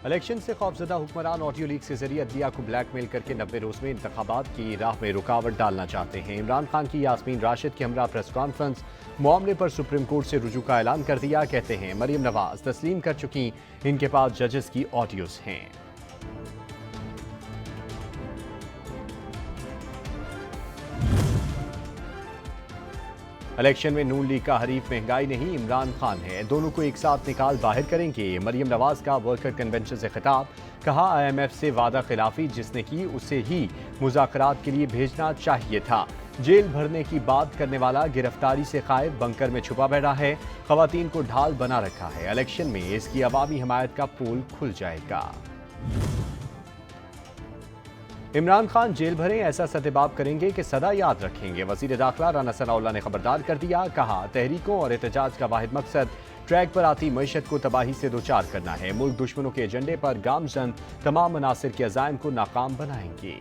Election से खौफजदा हुक्मरान audio leak के जरिए अदलिया को ब्लैकमेल करके 90 रोज में इंतखाबात की राह में रुकावट डालना चाहते हैं। इमरान खान की यास्मीन राशिद के हमरा प्रेस कॉन्फ्रेंस मामले पर सुप्रीम कोर्ट से रुजू का ऐलान कर दिया। कहते हैं मरियम नवाज तस्लीम कर चुकी, इनके पास जजेस की ऑडियोज हैं। इलेक्शन में नून लीग का हरीफ महंगाई नहीं इमरान खान है, दोनों को एक साथ निकाल बाहर करेंगे। मरियम नवाज का वर्कर कन्वेंशन से खिताब, कहा IMF से वादा खिलाफी जिसने की उसे ही मुज़ाकरात के लिए भेजना चाहिए था। जेल भरने की बात करने वाला गिरफ्तारी से खाइफ बंकर में छुपा बैठा है। खवातीन को ढाल बना रखा है। इलेक्शन में इसकी अवामी हमायत का पोल खुल जाएगा। इमरान खान जेल भरें, ऐसा सतेबाब करेंगे कि सदा याद रखेंगे। वजीर दाखिला राना सनाउल्लाह ने खबरदार कर दिया, कहा तहरीकों और एहतजाज का वाहिद मकसद ट्रैक पर आती मईशत को तबाही से दोचार करना है। मुल्क दुश्मनों के एजेंडे पर गामजन तमाम मनासिर के अज़ाइम को नाकाम बनाएंगे।